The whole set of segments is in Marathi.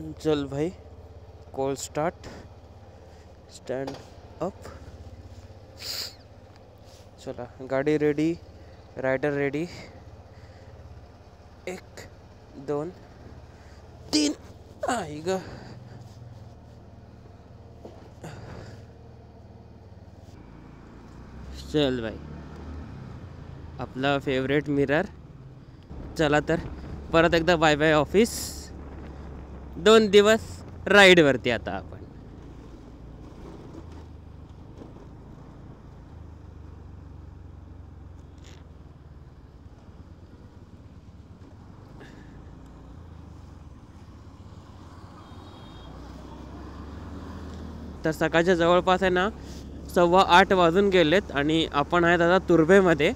चल भाई, कोल्ड स्टार्ट, स्टँड अप. चला, गाडी रेडी, रायडर रेडी. 1 2 3. आई ग. चल भाई, आपला फेवरेट मिरर. चला तर परत एकदा बाय बाय ऑफिस. 2 दिवस राईडवरती आता आपण. तर सकाळच्या जवळपास आहे ना 7:15 वाजून गेलेत आणि आपण आहेत आता तुर्भेमध्ये.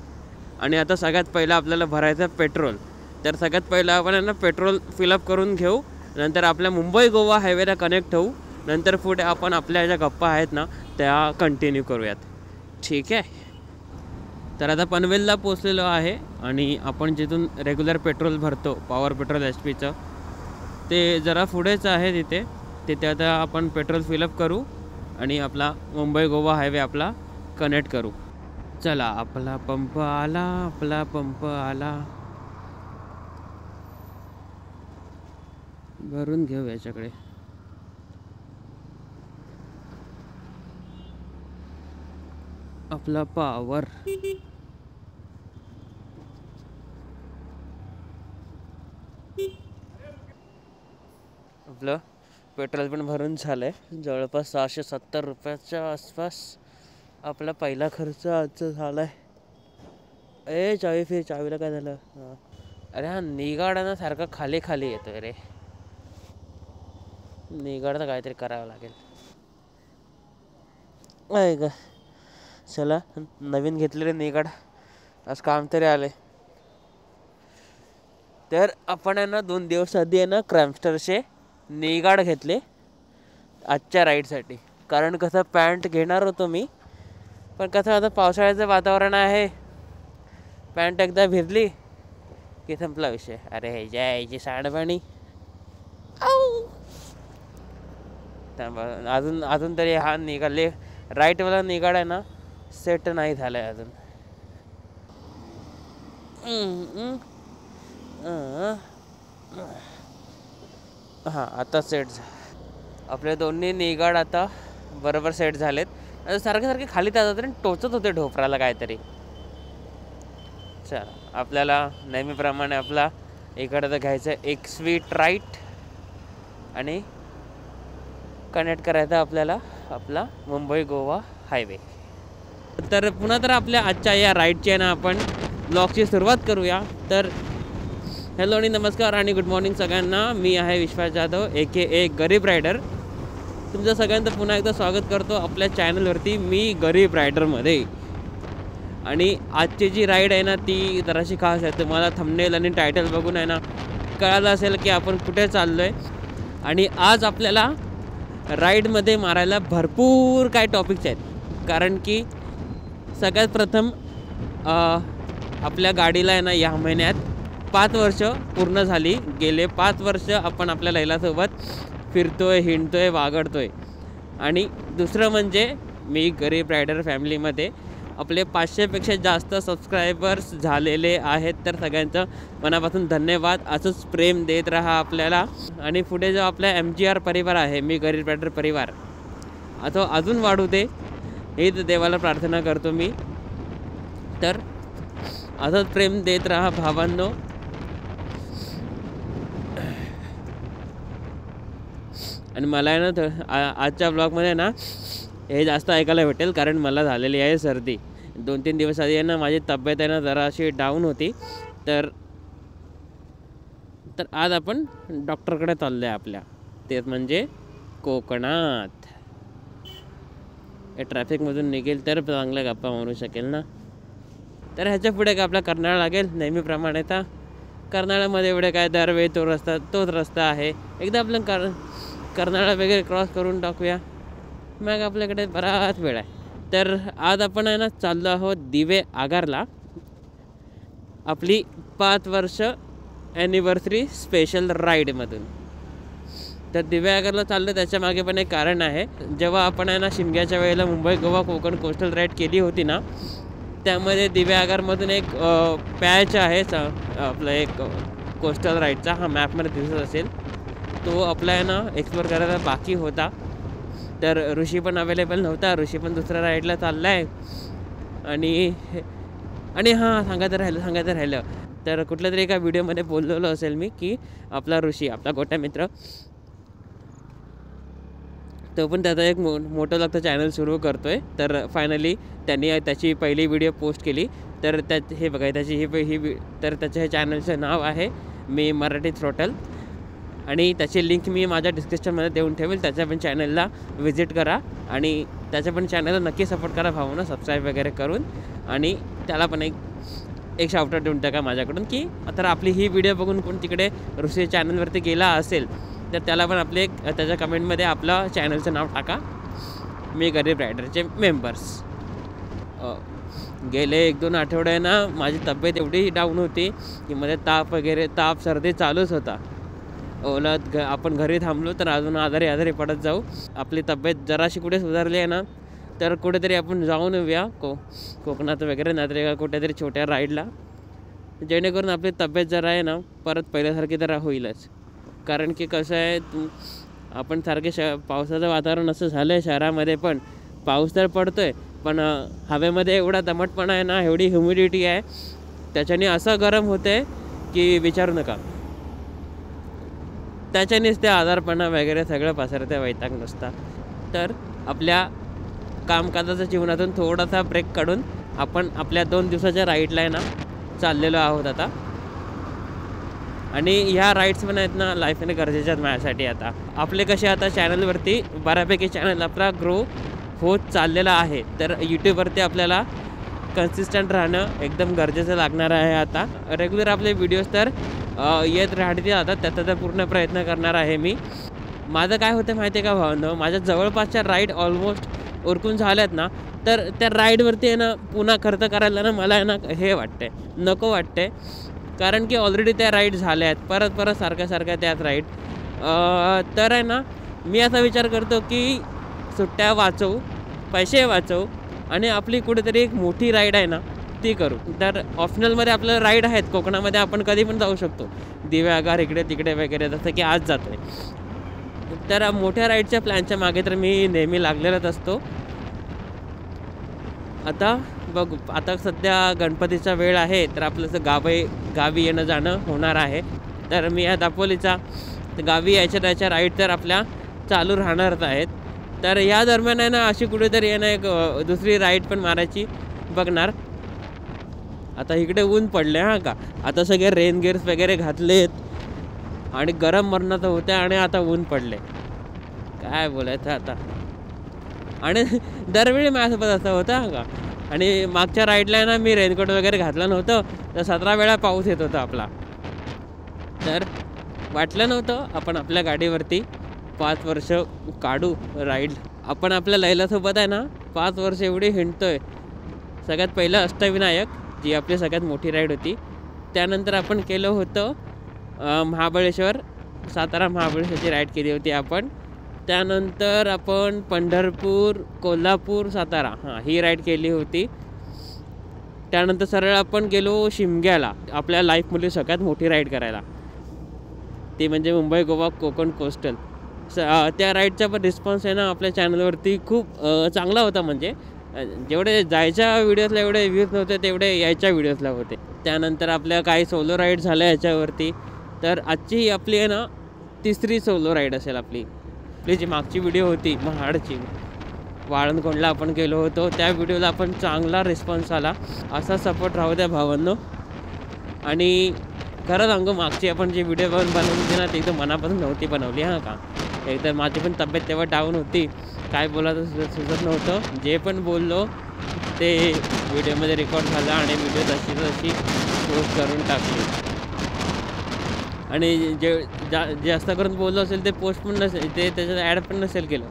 आणि आता सगळ्यात पहिलं आपल्याला भरायचं पेट्रोल. तर सगळ्यात पहिलं आपण आहे ना पेट्रोल फिलअप करून घेऊ. नंतर आपल्या मुंबई गोवा हायवेला कनेक्ट होऊ. नंतर पुढे आपण आपल्या ज्या गप्पा आहेत ना त्या कंटिन्यू करूयात. ठीक आहे. तर आता पनवेलला पोचलेलो आहे आणि आपण जिथून रेग्युलर पेट्रोल भरतो, पॉवर पेट्रोल HP चं, ते जरा पुढेच आहे तिथे आता आपण पेट्रोल फिलअप करू आणि आपला मुंबई गोवा हायवे आपला कनेक्ट करू. चला, आपला पंप आला. भरून घेऊ याच्याकडे. आपला पॉवर. आपलं पेट्रोल पण भरून झालंय. जवळपास 670 रुपयाच्या आसपास आपला पहिला खर्च आजचा झालाय. चावीला काय झालं? अरे हा निगाडा सारखा खाली येतोय रे. निगाडा काहीतरी करावं लागेल. का चला, नवीन घेतलेले निगाड आज काम तरी आले. तर आपण आहे ना 2 दिवस आधी आहे ना क्रॅम्स्टरचे निगाड घेतले आजच्या राईडसाठी. कारण कसं पॅन्ट घेणार होतो मी, पण कसं आता पावसाळ्याचं वातावरण आहे. पॅन्ट एकदा भिजली की संपला विषय. अरे हे याची सांडपाणी. अजून तरी हा निघाले राईटवाला निगाड आहे ना सेट नाही झालाय अजून. हां, आता सेट आपले दोन्ही निगाड आता बरोबर सेट झालेत. सारखे खाली जातात आणि टोचत होते ढोपराला काहीतरी. चला, आपल्याला नेहमीप्रमाणे आपला इकडं घ्यायचं एक स्वीट राईट आणि कनेक्ट करायचा आपल्याला आपला मुंबई गोवा हायवे. तर पुन्हा तर आपल्या आजच्या या राईडची आहे ना आपण ब्लॉगची सुरुवात करूया. तर हॅलो आणि नमस्कार आणि गुड मॉर्निंग सगळ्यांना. मी आहे विश्वास जाधव AKA गरीब रायडर. तुमचं सगळ्यांचं पुन्हा एकदा स्वागत करतो आपल्या चॅनलवरती मी गरीब रायडरमध्ये. आणि आजची जी राईड आहे ना ती जराशी खास आहे. तुम्हाला थंबनेल आणि टायटल बघून आहे ना कळालं असेल की आपण कुठे चाललो आहे. आणि आज आपल्याला राईडमध्ये मारायला भरपूर काय टॉपिक्स आहेत. कारण की सगळ्यात प्रथम आपल्या गाडीला आहे ना या महिन्यात 5 वर्ष पूर्ण झाली. गेले 5 वर्ष आपण आपल्या लैलासोबत फिरतोय, हिंडतोय, वागडतोय. आणि दुसरं म्हणजे मी गरीब रायडर फॅमिलीमध्ये आपले 500पेक्षा जास्त सबस्क्रायबर्स झालेले आहेत. तर सगळ्यांचं मनापासून धन्यवाद. असंच प्रेम देत राहा आपल्याला. आणि पुढे जो आपला MGR परिवार आहे, मी गरीब रायडर परिवार, तो अजून वाढू दे हीच देवाला प्रार्थना करतो मी. तर असंच प्रेम देत राहा भावांनो. आणि मला आहे ना आजच्या ब्लॉगमध्ये ना हे जास्त ऐकायला भेटेल कारण मला झालेली आहे सर्दी. 2-3 दिवस आधी आहे ना माझी तब्येत आहे ना जरा अशी डाऊन होती. तर आज आपण डॉक्टरकडे चाललो आहे आपल्या, तेच म्हणजे कोकणात. हे ट्रॅफिकमधून निघेल तर चांगल्या गप्पा मारू शकेल ना. तर ह्याच्या पुढे काय आपला कर्नाळा लागेल नेहमीप्रमाणे. तर कर्नाळ्यामध्ये एवढे काय दरवेळी तोच रस्ता आहे. एकदा आपलं कर्नाळा वगैरे क्रॉस करून टाकूया, मग आपल्याकडे बराच वेळ आहे. तर आज आपण आहे ना चाललो आहोत दिवे आगारला आपली 5 वर्ष ॲनिव्हर्सरी स्पेशल राईडमधून. तर दिव्यागरला चाललं त्याच्या मागे पण एक कारण आहे. जेव्हा आपण आहे ना शिमग्याच्या वेळेला मुंबई गोवा कोकण कोस्टल राईड केली होती ना, त्यामध्ये दिव्यागरमधून एक पॅच आहे आपला एक कोस्टल राईडचा, हा मॅपमध्ये दिसत असेल, तो आपला आहे ना एक्सप्लोअर करायला बाकी होता. तर ऋषी पण अवेलेबल नव्हता, ऋषी पण दुसऱ्या राईडला चालला आहे. आणि हां सांगायचं राहिलं तर कुठल्या तरी एका व्हिडिओमध्ये बोललेलो असेल मी की आपला ऋषी, आपला गोट्या मित्र, तो पण त्याचा एक मोठं लागतं चॅनल सुरू करतो आहे. तर फायनली त्यांनी त्याची पहिली व्हिडिओ पोस्ट केली. तर हे बघा त्याची तर त्याच्या हे चॅनलचं नाव आहे मी मराठी थ्रोटल, आणि त्याची लिंक मी माझ्या डिस्क्रिप्शनमध्ये देऊन ठेवेल. त्याच्या पण चॅनलला व्हिजिट करा आणि त्याच्या पण चॅनलला नक्की सपोर्ट करा भावना, सबस्क्राईब वगैरे करून. आणि त्याला पण एक शाउटआउट देऊन टाका माझ्याकडून की तर आपली ही व्हिडिओ बघून कोण तिकडे ऋषी चॅनलवरती गेला असेल तर त्याला पण आपले त्याच्या कमेंटमध्ये आपलं चॅनलचं नाव टाका, मी गरीब रायडरचे मेंबर्स. गेले 1-2 आठवडे ना माझी तब्येत एवढी डाऊन होती की मध्ये ताप सर्दी चालूच होता. ओलात आपण घरी थांबलो तर अजून आजारी पडत जाऊ. आपली तब्येत जराशी कुठे सुधारली आहे ना तर कुठेतरी आपण जाऊन येऊया कोकणात वगैरे, नाहीतर कुठेतरी छोट्या राईडला, जेणेकरून आपली तब्येत जरा आहे ना परत पहिल्यासारखी जरा होईलच. कारण की कसं आहे आपण सारखे पावसाचं वातावरण असं झालं आहे शहरामध्ये, पण पाऊस तर पडतो आहे पण हवेमध्ये एवढा दमटपणा आहे ना, एवढी ह्युमिडिटी आहे, त्याच्याने असं गरम होतं आहे की विचारू नका. त्याच्यानेच ते आजारपणा वगैरे सगळं पसरते, वैताग नुसता. तर आपल्या कामकाजाच्या जीवनातून थोडासा ब्रेक काढून आपण आपल्या 2 दिवसाच्या राईडला आहे ना चाललेलो आहोत आता. आणि ह्या राईड्स पण आहेत ना लाईफने गरजेच्या आहेत माझ्यासाठी. आता आपले कसे आता चॅनलवरती बऱ्यापैकी चॅनल आपला ग्रो होत चाललेला आहे, तर यूट्यूबवरती आपल्याला कन्सिस्टंट राहणं एकदम गरजेचं लागणार आहे. आता रेग्युलर आपले व्हिडिओज तर येत राहतील आता, त्याचा तर पूर्ण प्रयत्न करणार आहे मी. माझं काय होतं माहिती आहे का भावनो, माझ्या जवळपासच्या राईड ऑलमोस्ट उरकून झाल्यात ना, तर त्या राईडवरती आहे ना पुन्हा खर्च करायला ना मला आहे ना हे वाटते, नको वाटते. कारण की ऑलरेडी त्या राईड झाल्या आहेत, परत सारख्या त्याच राईड. तर आहे ना मी असा विचार करतो की सुट्ट्या वाचवू, पैसे वाचवू आणि आपली कुठेतरी एक मोठी राईड आहे ना ती करू. तर ऑप्शनलमध्ये आपल्याला राईड आहेत कोकणामध्ये, आपण कधी पण जाऊ शकतो, दिव्यागार इकडे तिकडे वगैरे, जसं की आज जातो आहे. तर मोठ्या राईडच्या प्लॅनच्या मागे तर मी नेहमी लागलेलाच असतो. आता बघू, आता सध्या गणपतीचा वेळ आहे, तर आपलं गावी येणं जाणं होणार आहे. तर मी या दापोलीचा गावी यायच्या राईड तर आपल्या चालू राहणारच आहेत. तर या दरम्यान आहे ना अशी कुठेतरी आहे ना एक दुसरी राईड पण मारायची बघणार. आता इकडे ऊन पडले हां का, आता सगळे रेन गेअर्स वगैरे घातलेत आणि गरम मरणाचं होतं आणि आता ऊन पडले, काय बोलायचं आता. आणि दरवेळी माझ्यासोबत असं होतं हां का. आणि मागच्या राईडला ना मी रेनकोट वगैरे घातलं नव्हतं, तर 17 वेळा पाऊस येत होता आपला. तर वाटलं नव्हतं आपण आपल्या गाडीवरती 5 वर्ष काढू राईड. आपण आपल्या लैलासोबत आहे ना 5 वर्ष एवढी हिंडतोय. सगळ्यात पहिलं अष्टविनायक, जी आपली सगळ्यात मोठी राईड होती. त्यानंतर आपण केलं होतं महाबळेश्वर, सातारा महाबळेश्वरची राईड केली होती आपण. त्यानंतर आपण पंढरपूर, कोल्हापूर, सातारा ही राईड केली होती. त्यानंतर सरळ आपण गेलो शिमग्याला, आपल्या लाईफमधली सगळ्यात मोठी राईड करायला, ती म्हणजे मुंबई गोवा कोकण कोस्टल. त्या राईडचा पण रिस्पॉन्स आहे ना आपल्या चॅनलवरती खूप चांगला होता. म्हणजे जेवढे जायच्या व्हिडिओजला एवढे व्ह्यूज नव्हते तेवढे यायच्या व्हिडिओजला होते. त्यानंतर आपल्या काही सोलो राईड झाल्या याच्यावरती. तर आजची ही आपली आहे ना 3री सोलो राईड असेल आपली. जी मागची व्हिडिओ होती महाडची, वाळंदकोंडला आपण गेलो होतो, त्या व्हिडिओला आपण चांगला रिस्पॉन्स आला. असा सपोर्ट राहू द्या भावांनो. आणि खरं सांगू, मागची आपण जी व्हिडिओ बनवली होती ना ती एकदम मनापासून नव्हती बनवली हां का. एकदम माझी पण तब्येत तेव्हा डाऊन होती, काय बोलायचं सुचत नव्हतं. जे पण बोललो ते व्हिडिओमध्ये रेकॉर्ड झालं आणि व्हिडिओ तशी पोस्ट करून टाकली. आणि जे जास्त करून बोललो असेल ते पोस्ट पण नसेल, ते त्याच्यात ॲड पण नसेल केलं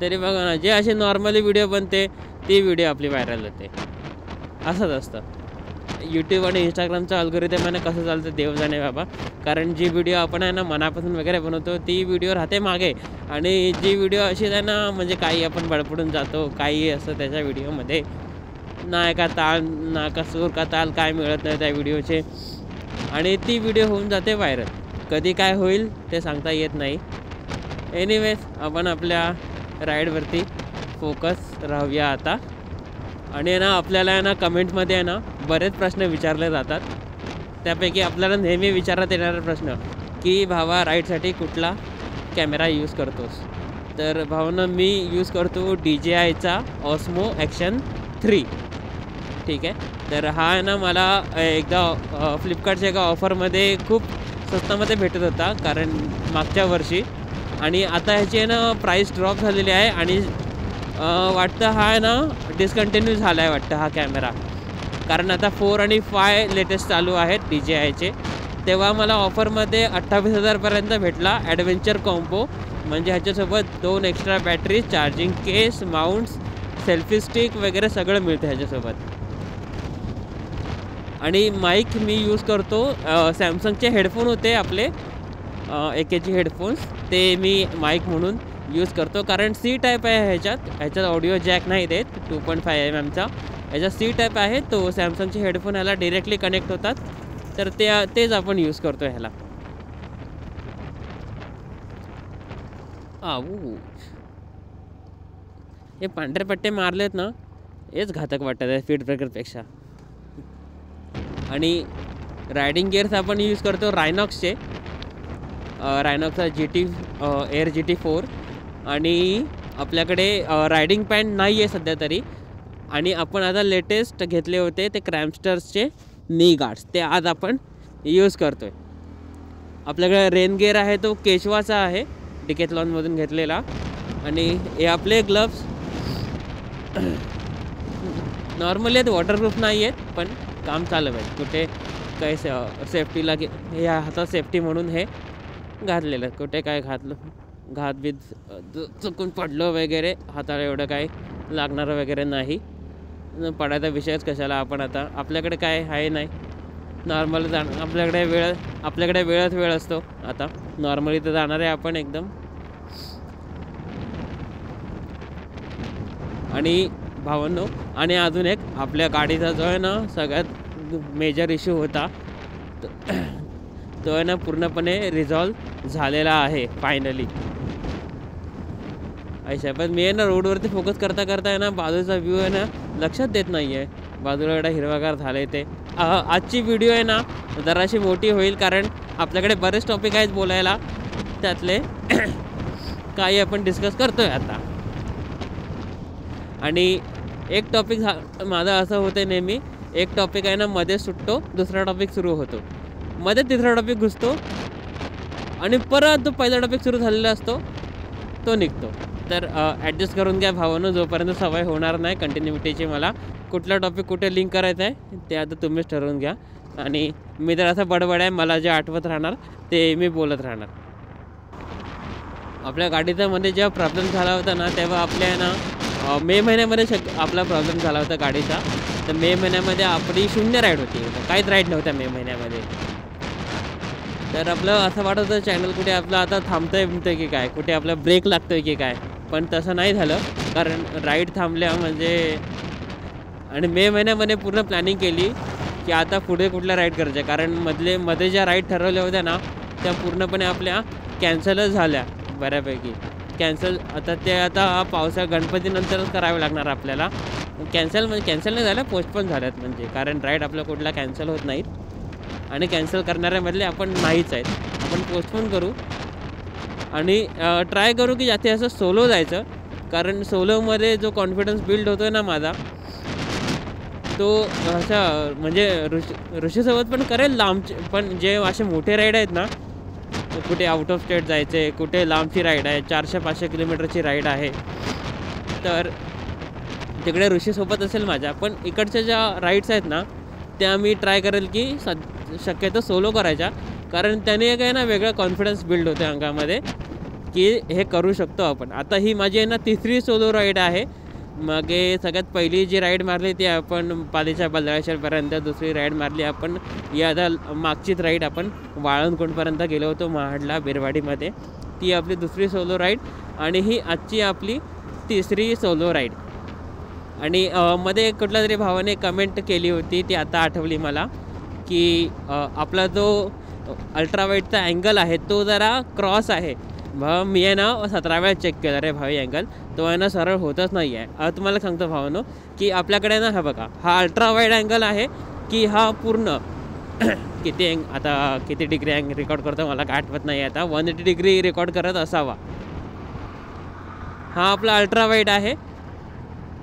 तरी बघा ना, जे असे नॉर्मली व्हिडिओ बनते ती व्हिडिओ आपली व्हायरल होते. असंच असतं. यूट्यूब आणि इंस्टाग्रामचं अल्गोरिदम आहे ना कसं चालतं देव जाणे बाबा. कारण जी व्हिडिओ आपण आहे ना मनापासून वगैरे बनवतो ती व्हिडिओ राहते मागे, आणि जी व्हिडिओ अशी आहे ना म्हणजे काही आपण बडबडून जातो, काही असं त्याच्या व्हिडिओमध्ये ना का ताल ना का सूर का ताल काय मिळत नाही त्या व्हिडिओचे, आणि ती व्हिडिओ होऊन जाते व्हायरल. कधी काय होईल ते सांगता येत नाही. एनिवेज आपण आपल्या राईडवरती फोकस राहूया आता. आणि ना आपल्याला आहे ना कमेंटमध्ये आहे ना बरेच प्रश्न विचारले जातात. त्यापैकी आपल्याला नेहमी विचारण्यात येणारा प्रश्न की भावा राईडसाठी कुठला कॅमेरा यूज करतोस. तर भावानं मी यूज करतो DJIचा ऑस्मो ॲक्शन 3. ठीक आहे. तर हा आहे ना मला एकदा फ्लिपकार्टच्या एका ऑफरमध्ये खूप स्वस्तामध्ये भेटत होता कारण मागच्या वर्षी, आणि आता ह्याची आहे ना प्राईस ड्रॉप झालेली आहे, आणि वाटतं हा आहे ना डिस्कंटिन्यू झाला आहे वाटतं हा कॅमेरा. कारण आता 4 आणि 5 लेटेस्ट चालू आहेत DJIचे. तेव्हा मला ऑफरमध्ये 28,000पर्यंत भेटला ॲडव्हेंचर कॉम्बो. म्हणजे ह्याच्यासोबत 2 एक्स्ट्रा बॅटरी, चार्जिंग केस, माउंट्स, सेल्फी स्टिक वगैरे सगळं मिळतं ह्याच्यासोबत. आणि माईक मी यूज करतो सॅमसंगचे हेडफोन होते आपले AKG हेडफोन्स, ते मी माईक म्हणून यूज करतो. कारण C टाईप आहे ह्याच्यात ऑडिओ जॅक नाही देत 2.5 mmचा. ह्याच्यात C टाईप आहे, तो सॅमसंगचे हेडफोन ह्याला डिरेक्टली कनेक्ट होतात, तर तेच आपण यूज करतो ह्याला. हे पांढरे पट्टे मारलेत ना हेच घातक वाटत आहे स्पीड ब्रेकरपेक्षा. आणि रायडिंग गिअर्स आपण यूज करतो रायनॉक्सचे, रायनॉक्सचा GT एअर GT4. आणि आपल्याकडे रायडिंग पॅन्ट नाही आहे सध्या तरी, आणि आपण आता लेटेस्ट घेतले होते ते क्रॅम्स्टर्सचे नी गार्ड्स, ते आज आपण यूज करतो आहे. आपल्याकडे रेन गिअर आहे तो केशवाचा आहे, डिकेथलॉनमधून घेतलेला. आणि हे आपले ग्लव्स नॉर्मली आहेत, वॉटरप्रूफ नाही आहेत, पण काम चालू आहे. कुठे काय सेफ्टीला हे हातात सेफ्टी म्हणून हे घातलेलं, कुठे काय घातबीत चुकून पडलं वगैरे हाताला एवढं काय लागणारं वगैरे नाही. पडायचा विषयच कशाला. आपण आता आपल्याकडे काय आहे नाही, नॉर्मल आपल्याकडे वेळच वेळ असतो. आता नॉर्मली तर जाणार आहे आपण एकदम. आणि भावांनो, आणि अजून एक आपल्या गाडीचा जो आहे ना सगळ्यात मेजर इश्यू होता तो आहे ना पूर्णपणे रिझॉल्व झालेला आहे फायनली. अच्छा, पण मी आहे ना रोडवरती फोकस करता आहे ना बाजूचा व्ह्यू आहे ना लक्षात देत नाही आहे, बाजूला एवढा हिरवागार झालं आहे ते. आजची व्हिडिओ आहे ना जराशी मोठी होईल कारण आपल्याकडे बरेच टॉपिक आहेत बोलायला, त्यातले काही आपण डिस्कस करतो आहे आता. आणि एक टॉपिक माझा असं होतं नेहमी, एक टॉपिक आहे ना मध्ये सुटतो, दुसरा टॉपिक सुरू होतो, मध्ये तिसरा टॉपिक घुसतो, आणि परत तो पहिला टॉपिक सुरू झालेला असतो तो निघतो. तर ॲडजस्ट करून घ्या भावानं, जोपर्यंत सवय होणार नाही कंटिन्युटीची. मला कुठला टॉपिक कुठे लिंक करायचा आहे ते आता तुम्हीच ठरवून घ्या. आणि मी तर असं बडबड आहे, मला जे आठवत राहणार ते मी बोलत राहणार. आपल्या गाडीचा मध्ये जेव्हा प्रॉब्लेम झाला होता ना तेव्हा आपल्या ना मे महिन्यामध्ये आपला प्रॉब्लेम झाला होता गाडीचा. तर मे महिन्यामध्ये आपली 0 राईड होती, काहीच राईड नव्हत्या मे महिन्यामध्ये. तर आपलं असं वाटत होतं चॅनल कुठे आपलं आता थांबतंय की काय, कुठे आपला ब्रेक लागतोय की काय, पण तसं नाही झालं. कारण राईड थांबल्या म्हणजे, आणि मे महिन्यामध्ये पूर्ण प्लॅनिंग केली की आता पुढे कुठल्या राईड करायच्या. कारण मध्ये ज्या राईड ठरवल्या होत्या ना त्या पूर्णपणे आपल्या कॅन्सलच झाल्या बऱ्यापैकी. आता पावसा गणपतीनंतरच करावे लागणार आपल्याला. कॅन्सल नाही झाल्या, पोस्टपोन झाल्यात म्हणजे, कारण राईड आपल्या कुठला कॅन्सल होत नाहीत, आणि कॅन्सल करणाऱ्यामधले आपण नाहीच आहेत. आपण पोस्टपोन करू आणि ट्राय करू की जास्तीत जास्त सोलो जायचं. कारण सोलोमध्ये जो कॉन्फिडन्स बिल्ड होतो आहे ना माझा, तो अशा म्हणजे ऋषीसोबत पण करेल लांबचे, पण जे असे मोठे राईड आहेत ना, कुठे आउट ऑफ स्टेट जायचे, कुठे लांबची राईड आहे, 400-500 किलोमीटरची राईड आहे, तर तिकडे ऋषीसोबत असेल माझ्या. पण इकडच्या ज्या राईड्स आहेत ना त्या मी ट्राय करेल की शक्यतो सोलो करायच्या. कारण त्याने एक आहे ना वेगळा कॉन्फिडन्स बिल्ड होते अंगामध्ये की हे करू शकतो आपण. आता ही माझी आहे ना 3री सोलो राईड आहे. मागे सगळ्यात पहिली जी राईड मारली ती आपण पालीच्या बल्लाळेश्वरपर्यंत, दुसरी राईड मारली आपण आता मागचीच राईड आपण वाळवंटपर्यंत गेलो होतो महाडला बिरवाडीमध्ये, ती आपली दुसरी सोलो राईड आणि ही आजची आपली तिसरी सोलो राईड. आणि मध्ये कुठल्या तरी भावाने कमेंट केली होती, ती आता आठवली मला, की आपला जो अल्ट्रावाईडचा अँगल आहे तो जरा क्रॉस आहे. भाव मी आहे ना 17 वेळा चेक केला रे भाई अँगल, तो आहे ना सरळ होतच नाही आहे. आता तुम्हाला सांगतो भावानो की आपल्याकडे ना हा बघा, हा अल्ट्रावाईड अँगल आहे की हा पूर्ण किती डिग्री रेकॉर्ड करतो मला काय आठवत नाही आता, 180 डिग्री रेकॉर्ड करत असावा. हा आपला अल्ट्रावाईड आहे.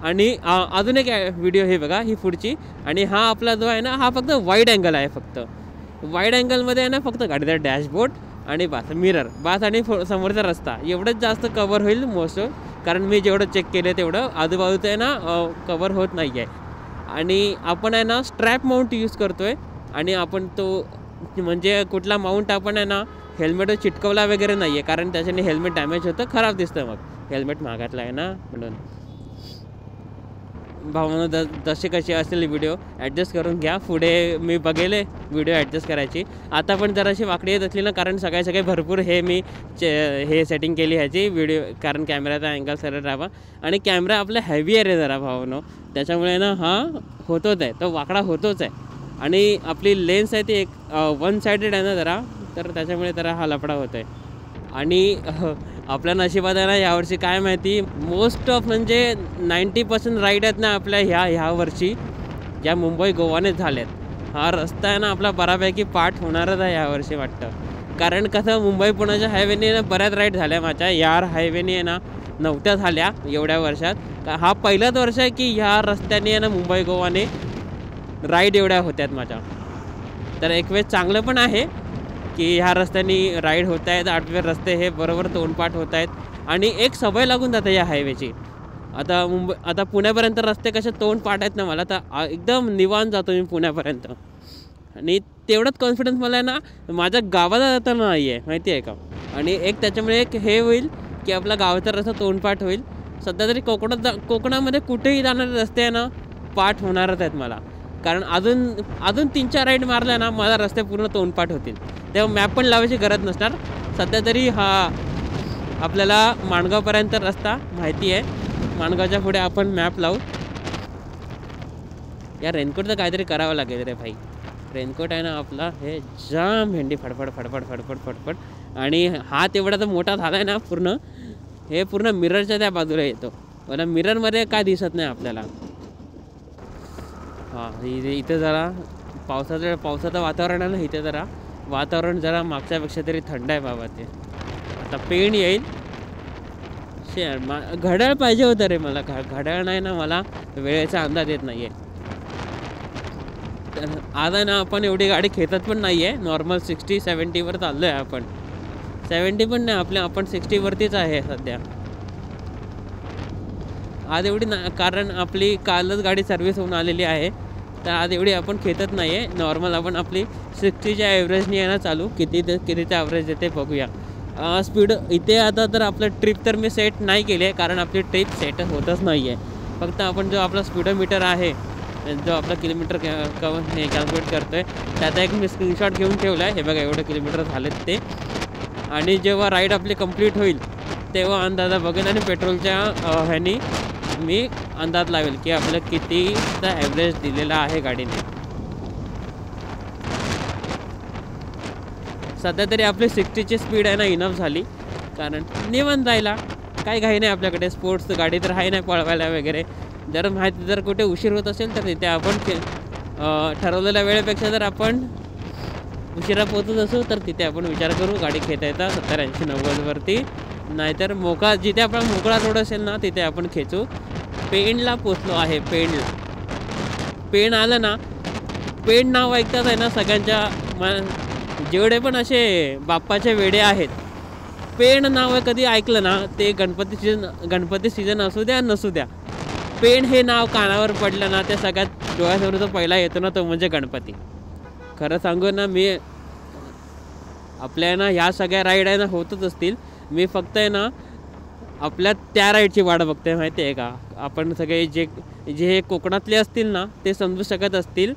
आणि अजून एक व्हिडिओ हे बघा ही पुढची, आणि हा आपला जो आहे ना हा फक्त वाईड अँगल आहे. फक्त वाईड अँगलमध्ये आहे ना फक्त गाडीचा डॅशबोर्ड आणि मिरर आणि समोरचा रस्ता एवढंच जास्त कवर होईल मोस्ट, कारण मी जेवढं चेक केलं तेवढं आजूबाजूचं आहे ना कवर होत नाही आहे. आणि आपण आहे ना स्ट्रॅप माउंट यूज करतो आहे, आणि आपण तो म्हणजे कुठला माउंट आपण आहे ना हेल्मेट चिटकवला वगैरे नाही आहे, कारण त्याच्याने हेल्मेट डॅमेज होतं, खराब दिसतं. मग हेल्मेट महागातला आहे ना म्हणून भावना जसे कसे असेल व्हिडिओ ॲडजस्ट करून घ्या. पुढे मी बघेल व्हिडिओ ॲडजस्ट करायची. आता पण जराशी वाकडी येत असली ना, कारण सगळे भरपूर हे मी हे सेटिंग केली ह्याची व्हिडिओ, कारण कॅमेराचा अँगल सरळ राहावा. आणि कॅमेरा आपला हेवी आहे जरा भावनो, त्याच्यामुळे ना हा होतोच आहे, तो वाकडा होतोच आहे. आणि आपली लेन्स आहे ती एक वन सायडेड आहे ना जरा, तर त्याच्यामुळे जरा हा लफडा होतो आहे. आणि आपल्या नशिबात आहे ना यावर्षी काय माहिती, मोस्ट ऑफ म्हणजे 90% राईड आहेत ना आपल्या ह्या वर्षी ज्या मुंबई गोवानेच झाल्यात. हा रस्ता आहे ना आपला बऱ्यापैकी पाठ होणारच आहे यावर्षी वाटतं, कारण कसं मुंबई पुण्याच्या हायवेने ना बऱ्याच राईड झाल्या माझ्या. यार हायवेने आहे ना नव्हत्या झाल्या एवढ्या वर्षात. हा पहिलाच वर्ष आहे की ह्या रस्त्याने आहे ना मुंबई गोवाने राईड एवढ्या होत्यात माझ्या. तर एक वेळ चांगलं पण आहे की ह्या रस्त्याने राईड होत आहेत. 8वे रस्ते हे बरोबर तोंडपाठ होत आहेत, आणि एक सवय लागून जाते या हायवेची. आता पुण्यापर्यंत रस्ते कसे तोंडपाठ आहेत ना, मला तर एकदम निवांत जातो मी पुण्यापर्यंत. आणि तेवढंच कॉन्फिडन्स मला आहे ना माझ्या गावाला जाताना नाही आहे, माहिती आहे का. आणि एक त्याच्यामुळे एक हे होईल की आपला गावाचा रस्ता तोंडपाठ होईल. सध्या तरी कोकणामध्ये कुठेही जाणारे रस्ते आहे ना पाठ होणारच आहेत मला, कारण अजून 3-4 राईड मारल्या ना माझा रस्ते पूर्ण तोंडपाठ होतील. तेव्हा मॅप पण लावायची गरज नसणार. सध्या तरी हा आपल्याला माणगावपर्यंत रस्ता माहिती आहे, माणगावच्या पुढे आपण मॅप लावू. या रेनकोटचं काहीतरी करावं लागेल रे भाई. रेनकोट आहे ना आपला हे जाम भेंडी फडफड. आणि हात एवढा तर मोठा झाला आहे ना पूर्ण, हे पूर्ण मिररच्या त्या बाजूला येतो, पण मिररमध्ये काय दिसत नाही आपल्याला. हां इथे जरा पावसाचं वातावरण आहे ना, इथे जरा वातावरण जरा मागच्यापेक्षा तरी थंड आहे बाबा. ते आता पेन येईल. घड्याळ पाहिजे होतं रे मला, घड्याळ नाही ना, मला वेळेचा अंदाज येत नाही आहे. आज आहे ना आपण एवढी गाडी खेचत पण नाही आहे, नॉर्मल 60-70वर चाललो आहे आपण. 70 पण नाही आपण 60वरतीच आहे सध्या आज एवढी कारण आपली कालच गाडी सर्व्हिस होऊन आलेली आहे, तर आज एवढी आपण खेचत नाही आहे. नॉर्मल आपण आपली 60च्या ॲव्हरेजने आहे ना चालू. कितीचं ॲव्हरेज देते बघूया. स्पीड इथे आता तर आपलं ट्रिप तर मी सेट नाही केली आहे, कारण आपली ट्रिप सेट होतच नाही आहे. फक्त आपण जो आपला स्पीडोमीटर आहे, जो आपला किलोमीटर हे कॅल्क्युलेट करतो आहे, त्याचा एक मी स्क्रीनशॉट घेऊन ठेवला आहे. हे बघा एवढे किलोमीटर झालेत ते. आणि जेव्हा राईड आपली कंप्लीट होईल तेव्हा अंदाजा बघेन, आणि पेट्रोलच्या ह्यानी मी अंदाज लावेल की आपलं कितीचा ॲव्हरेज दिलेला आहे गाडीने. सध्या तरी आपली 60ची स्पीड आहे ना इनफ झाली, कारण निवांत जायला काही घाई नाही आपल्याकडे. स्पोर्ट्स गाडी तर आहे नाही पळवायला वगैरे. जर कुठे उशीर होत असेल तर तिथे आपण ठरवलेल्या वेळेपेक्षा जर आपण उशिरा पोहोचत असू तर तिथे आपण विचार करू गाडी खेळता येता 70-80-90वरती. नाहीतर जिथे आपला मोकळा रोड असेल ना तिथे आपण खेचू. पेणला पोचलो आहे. पेण आलं ना, पेण नाव ऐकतात आहे ना सगळ्यांच्या, जेवढे पण असे बाप्पाचे वेडे आहेत, पेण नाव कधी ऐकलं ना ते गणपती सीझन असू द्या नसू द्या, पेण हे नाव कानावर पडलं ना ते सगळ्यात डोळ्यासमोर जो पहिला येतो ना तो म्हणजे गणपती. खरं सांगू ना, मी आपल्या ना ह्या सगळ्या राईड आहे ना होतच असतील. मी फक्त आहे ना आपल्या त्या राईडची वाट बघतोय माहिती आहे का. आपण सगळे जे जे कोकणातले असतील ना ते समजू शकत असतील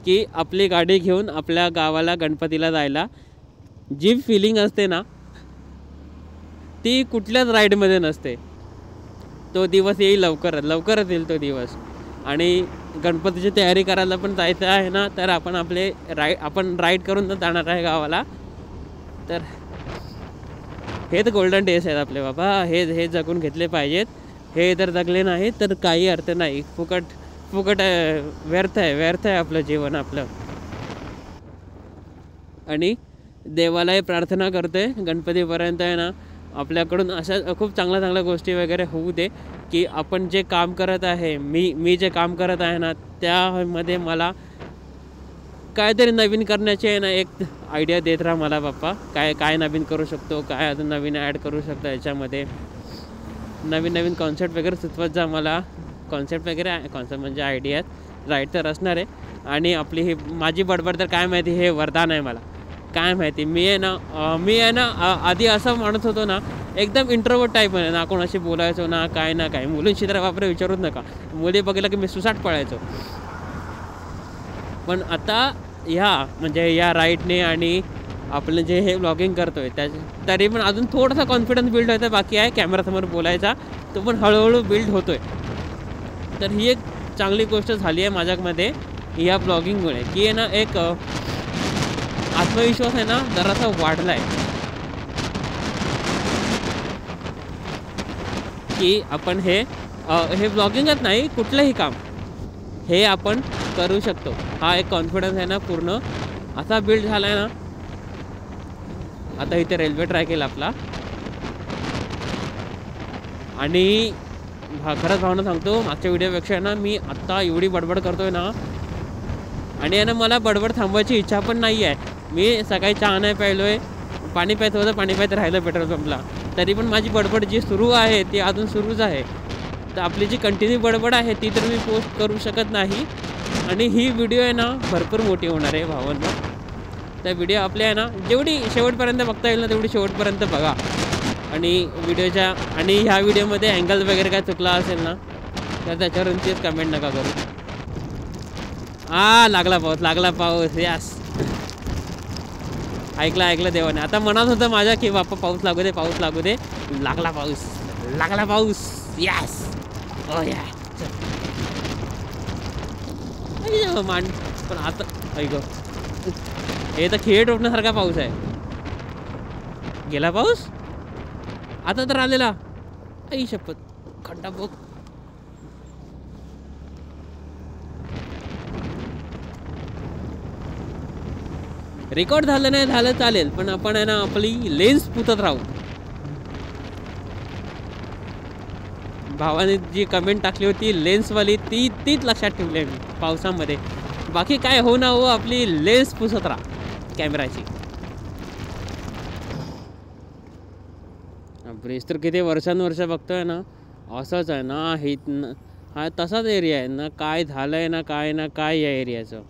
की आपली गाडी घेऊन आपल्या गावाला गणपतीला जायला जी फिलिंग असते ना ती कुठल्याच राईडमध्ये नसते. तो दिवस येईल लवकरच येईल तो दिवस. आणि गणपतीची तयारी करायला पण जायचं आहे ना तर आपण राईड करून जाणार आहे गावाला. तर हेच गोल्डन डेज आहेत आपले बाबा. हे जगून घेतले पाहिजेत. हे जर जगले नाही तर काही अर्थ नाही. फुकट व्यर्थ आहे आपलं जीवन आपलं. आणि देवालाही प्रार्थना करतोय गणपतीपर्यंत आहे ना आपल्याकडून अशा खूप चांगल्या गोष्टी वगैरे होऊ दे की आपण जे काम करत आहे मी जे काम करत आहे ना त्यामध्ये मला काहीतरी नवीन करण्याची आहे ना एक आयडिया देत राहा मला बाप्पा. काय नवीन करू शकतो, काय अजून नवीन ॲड करू शकतो याच्यामध्ये. नवीन कॉन्सेप्ट वगैरे सुचवत जा मला. कॉन्सेप्ट म्हणजे आयडियाज राईट तर असणार आहे. आणि आपली ही माझी बडबड तर काय माहिती हे वरदान आहे मला. काय माहिती मी आहे ना आधी असं म्हणत होतो ना एकदम इंट्रोवर्ट टाईप आहे ना कोणाशी बोलायचो ना काय. मुलींशी तर बापरे विचारूच नका. मुली बघितलं की मी सुसाट पळायचो. पण आता म्हणजे या राईडने आणि आपलं जे हे ब्लॉगिंग करतोय तरी पण अजून थोडासा कॉन्फिडन्स बिल्ड व्हायचा बाकी आहे. कॅमेरासमोर बोलायचा तो पण हळूहळू बिल्ड होतोय. तर ही एक चांगली गोष्ट झाली आहे माझ्यामध्ये या ब्लॉगिंगमुळे की आहे ना एक आत्मविश्वास आहे ना जरासा वाढला आहे की आपण हे ब्लॉगिंगच नाही कुठलंही काम हे आपण करू शकतो. हा एक कॉन्फिडन्स आहे ना पूर्ण असा बिल्ड झाला आहे ना. आता इथे रेल्वे ट्रॅक येईल आपला. आणि खरंच भावना सांगतो मागच्या व्हिडिओपेक्षा ना मी आत्ता एवढी बडबड करतोय ना आणि आहे ना मला बडबड थांबवायची इच्छा पण नाही आहे. मी सकाळी चहा नाही प्यायलोय, पाणी प्यायचं होतं पाणी प्यायचं राहिलं पेट्रोल पंपला. तरी पण माझी बडबड जी सुरू आहे ती अजून सुरूच आहे. तर आपली जी कंटिन्यू बडबड आहे ती तर मी पोस्ट करू शकत नाही. आणि ही व्हिडिओ आहे ना भरपूर मोठी होणार आहे भावांना. त्या व्हिडिओ आपल्या आहे ना जेवढी शेवटपर्यंत बघता येईल ना तेवढी शेवटपर्यंत बघा. आणि ह्या व्हिडिओमध्ये अँगल वगैरे काय चुकला असेल ना तर त्याच्यावरून तेच कमेंट नका करू. लागला पाऊस यास. ऐकलं देवाने. आता मनात होतं माझ्या की बाप्पा पाऊस लागू दे. लागला पाऊस यास. ओ या पण आता हे तर खेळ टोकण्यासारखा पाऊस आहे. गेला पाऊस आता तर आलेला. आई शपथ खड्डा बघ. रेकॉर्ड झालं नाही झालं चालेल पण आपण आहे ना आपली लेन्स पुसत राहू. भावाने जी कमेंट टाकली होती लेन्सवाली तीच लक्षात ठेवली आहे मी पावसामध्ये. बाकी काय हो ना हो आपली लेन्स पुसत राहा कॅमेराची. ब्रिज तर किती वर्षानुवर्ष बघतोय ना असंच आहे ना. हा तसाच एरिया आहे ना. काय झालंय ना काय या एरियाचं.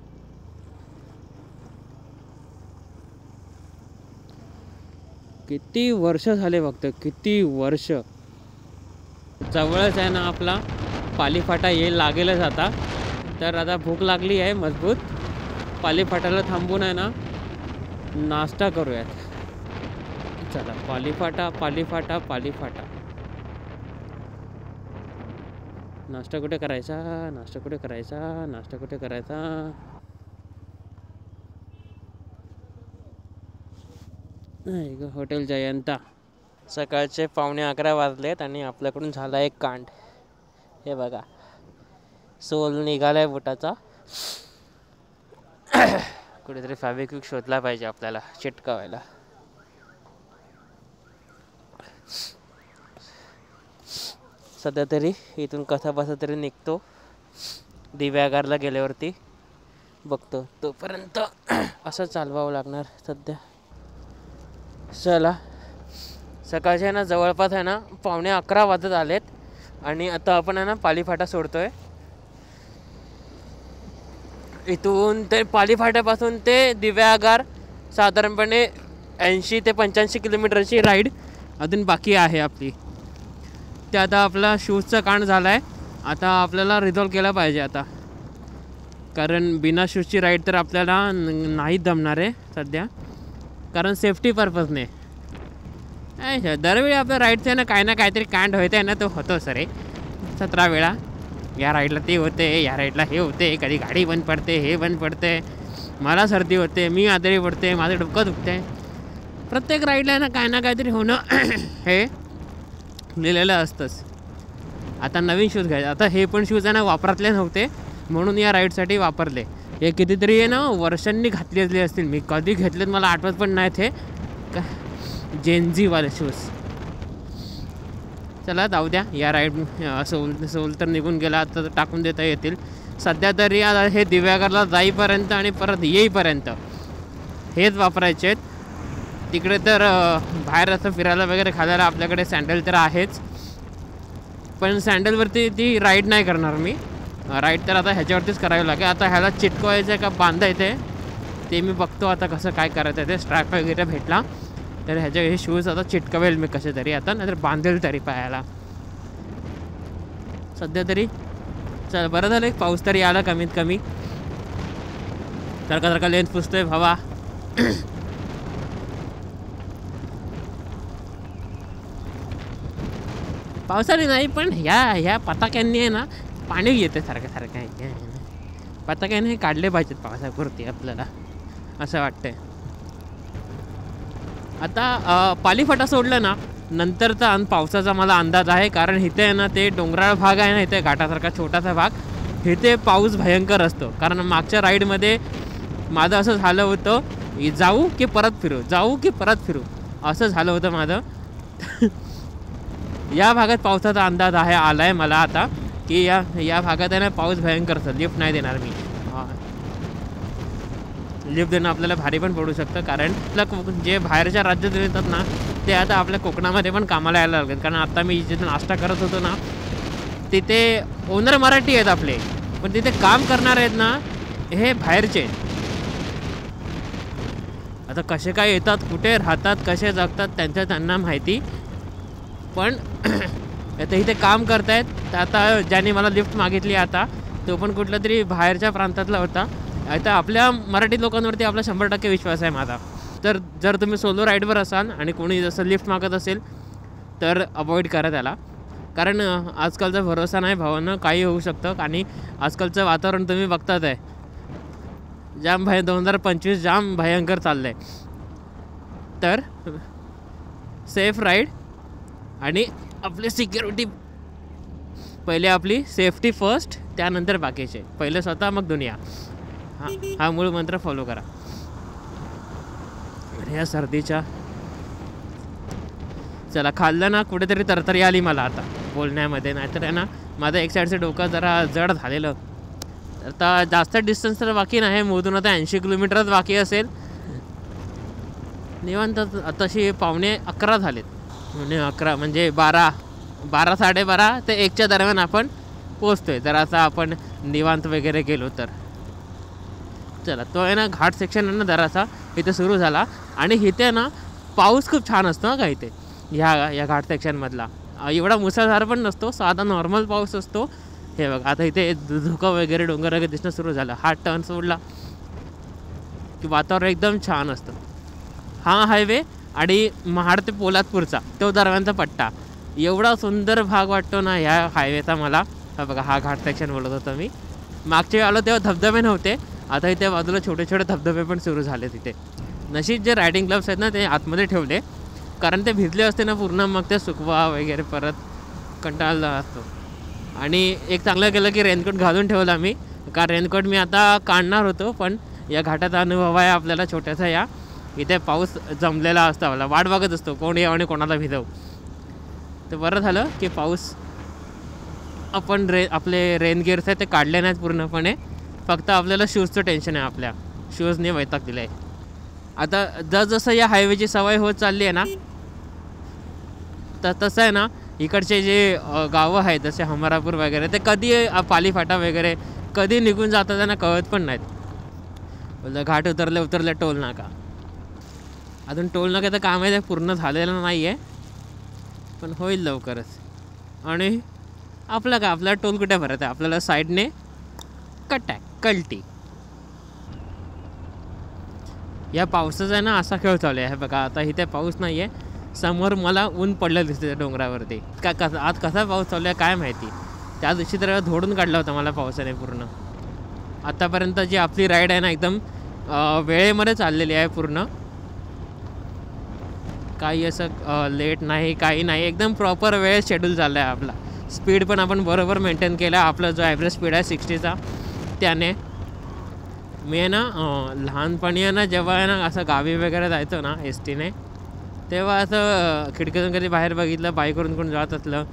किती वर्ष झाले बघतोय किती वर्ष. जवळच आहे ना आपला पालीफाटा लागेलच आता. तर आता भूक लागली आहे मजबूत. पालीफाटाला थांबून आहे ना नाश्ता करूयात. चला पालीफाटा. नाश्ता कुठे करायचा. नाही ग हॉटेल जयंता. सकाळचे 11:15 वाजलेत आणि आपल्याकडून झाला एक कांड. हे बघा सोल निघालाय बुटाचा. कुठेतरी फॅब्रिक्विक शोधला पाहिजे आपल्याला चिटकावायला. सध्या तरी इथून कसा तरी निघतो. दिव्यागारला गेल्यावरती बघतो. तोपर्यंत असं चालवावं लागणार सध्या. चला सकाळचे ना जवळपास आहे ना 11:15 वाजत आलेत आणि आता आपण आहे ना पालीफाटा सोडतोय. इथून ते पालीफाट्यापासून ते दिव्यागार साधारणपणे 80 ते 85 किलोमीटरची राईड अजून बाकी आहे आपली. इथे आता आपला शूजचा कांड झाला आहे. आता आपल्याला रिझॉल्व केला पाहिजे आता, कारण बिना शूजची राईड तर आपल्याला नाही जमणार आहे सध्या, कारण सेफ्टी पर्पजने. दरवेळी आपल्या राईडचं आहे ना काही ना काहीतरी कांड होते आहे ना, तो होतो सर 17 वेळा. या राईडला ते होते, या राईडला हे होते, कधी गाडी बंद पडते, हे बंद पडते, मला सर्दी होते, मी आजारी पडते, माझं डोकं दुखते. प्रत्येक राईडला ना काही ना काहीतरी होणं हे लिहिलेलं असतंच. आता नवीन शूज घ्यायचे. आता हे पण शूज आहे ना वापरातले नव्हते, म्हणून या राईडसाठी वापरले. हे कितीतरी आहे ना वर्षांनी घातलेले असतील, मी कधी घेतलेत मला आठवत पण नाही. ते जेनझीवाले शूज. चला जाऊ द्या, या राईड सोल तर निघून गेला, आता टाकून देता येतील. सध्या तरी हे दिव्यागरला जाईपर्यंत आणि परत येईपर्यंत हेच वापरायचे आहेत. तिकडे तर बाहेर असं फिरायला वगैरे खायला आपल्याकडे सँडल तर आहेच, पण सँडलवरती ती राईड नाही करणार मी. राईड तर आता ह्याच्यावरतीच करावी लागेल. आता ह्याला चिटकवायचं आहे का बांधायचं ते मी बघतो आता कसं काय करायचं आहे. ते स्ट्रॅप वगैरे भेटला तर ह्याच्या हे शूज आता चिटकवेल मी कसे तरी आता, नाहीतर बांधेल तरी पायाला. सध्या तरी चल बरं झालं, एक पाऊस तरी आला कमीत कमी. सारखा लेन्स पुसतोय भावा. पावसाळी नाही पण ह्या पताक्यांनी आहे ना पाणी येते सारखं. पताक्याने काढले पाहिजेत पावसापुरती आपल्याला, असं वाटतंय. आता पालीफाटा सोडलं ना नंतरचा पावसाचा मला अंदाज आहे, कारण इथे आहे ना ते डोंगराळ भाग आहे ना, इथे घाटासारखा छोटासा भाग, इथे पाऊस भयंकर असतो. कारण मागच्या राईडमध्ये माझं असं झालं होतं, जाऊ की परत फिरू, जाऊ की परत फिरू, असं झालं होतं माझं. या भागात पावसाचा अंदाज आला आहे मला आता, की या भागात आहे ना पाऊस भयंकर असतो. लिफ्ट नाही देणार मी. लिफ्ट देणं आपल्याला भारी पण पडू शकतं, कारण जे बाहेरच्या राज्यातून येतात ना ते आता आपल्या कोकणामध्ये पण कामाला यायला लागेल. कारण आता मी जिथे नाश्ता करत होतो ना तिथे ओनर मराठी आहेत आपले, पण तिथे काम करणार आहेत ना हे बाहेरचे. आता कसे काय येतात, कुठे राहतात, कसे जगतात त्यांना माहिती. पण आता इथे काम करतायत. तर आता ज्याने मला लिफ्ट मागितली आता तो पण कुठला तरी बाहेरच्या प्रांतातला होता. आता आपल्या मराठी लोकांवरती आपला 100% विश्वास आहे माझा. तर जर तुम्ही सोलो राईडवर असाल आणि कोणी जसं लिफ्ट मागत असेल तर अवॉइड करा त्याला, कारण आजकालचा भरोसा नाही भावांना, काही होऊ शकतं. आणि आजकालचं वातावरण तुम्ही बघतात आहे, 2025 जाम भयंकर चाललं आहे. तर सेफ राईड आणि आपली सिक्युरिटी पहिले, आपली सेफ्टी फर्स्ट, त्यानंतर बाकीचे. पहिले स्वतः मग दुनिया. हा मूळ मंत्र फॉलो करा. ह्या सर्दीच्या चला खाल्लं ना कुठेतरी तरतरी आली मला आता बोलण्यामध्ये, नाहीतर आहे ना माझं एक साईडचं डोकं जरा जड झालेलं. आता जास्त डिस्टन्स तर बाकी नाही, मोजून आता 80 किलोमीटरच बाकी असेल. निवांत तशी 11:15 झालेत, म्हणजे 11 म्हणजे 12 साडेबारा ते 1च्या दरम्यान आपण पोचतोय. जर आता आपण निवांत वगैरे गेलो तर. चला तो आहे ना घाट सेक्शन आहे ना जरासा इथे सुरू झाला, आणि इथे ना पाऊस खूप छान असतो का इथे या घाट सेक्शनमधला. एवढा मुसळधार पण नसतो, साधा नॉर्मल पाऊस असतो. हे बघा आता इथे धुकं वगैरे डोंगर वगैरे दिसणं सुरू झालं. हा टर्न सोडला की वातावरण एकदम छान असतं. हा हायवे आणि महाड ते पोलादपूरचा तो दरम्यानचा पट्टा एवढा सुंदर भाग वाटतो ना ह्या हायवेचा मला. हा बघा हा घाट सेक्शन बोलत होतो मी. मागच्या वेळी आलो तेव्हा धबधबे नव्हते, आता इथे बाजूला छोटे छोटे धबधबे पण सुरू झाले तिथे. नशीब जे रायडिंग ग्लव्स आहेत ना ते आतमध्ये ठेवले, कारण ते भिजले असते ना पूर्ण, मग ते सुकवा वगैरे परत कंटाळला असतो. आणि एक चांगलं केलं की रेनकोट घालून ठेवला मी, कारण रेनकोट मी आता काढणार होतो, पण या घाटाचा अनुभव आहे आपल्याला छोट्यासा. या इथे पाऊस जमलेला असतो, आपला वाट बघत असतो कोण येऊ आणि कोणाला भिजवू. तर बरं झालं की पाऊस आपण आपले रेन गिअर्स आहे ते काढले नाहीत पूर्णपणे, फक्त आपल्याला शूजचं टेन्शन आहे. आपल्या शूजने वैताग दिलं आहे. आता जसजसं या हायवेची सवय होत चालली आहे ना तर तसं आहे ना इकडचे जे गावं आहेत जसे हमरापूर वगैरे ते कधी पालीफाटा वगैरे कधी निघून जातात त्यांना कळत पण नाहीत. बोललं घाट उतरले टोल नाका. अजून टोल नाक्याचं काम आहे ते पूर्ण झालेलं नाही आहे, पण होईल लवकरच. आणि आपला काय, आपला टोल कुठे भरत आहे, आपल्याला साईडने कल्टी. या पावसाचा आहे ना असा खेळ चालू आहे बघा. आता इथे पाऊस नाही आहे, समोर मला ऊन पडलं दिसते डोंगरावरती. आज कसा पाऊस चालू आहे काय माहिती. त्या दिवशी तर धोडून काढला होता मला पावसाने पूर्ण. आतापर्यंत जी आपली राईड आहे ना एकदम वेळेमध्ये चाललेली आहे पूर्ण. काही असं लेट नाही, काही नाही, एकदम प्रॉपर वेळ शेड्यूल झाला आहे आपला. स्पीड पण आपण बरोबर मेंटेन केला. आपला जो ॲव्हरेज स्पीड आहे 60चा त्याने. मी आहे ना लहानपणी आहे ना जेव्हा आहे ना असं गावी वगैरे जायचो ना एसटीने, तेव्हा असं खिडकीतून कधी बाहेर बघितलं बाईकवरून कोण जात असलं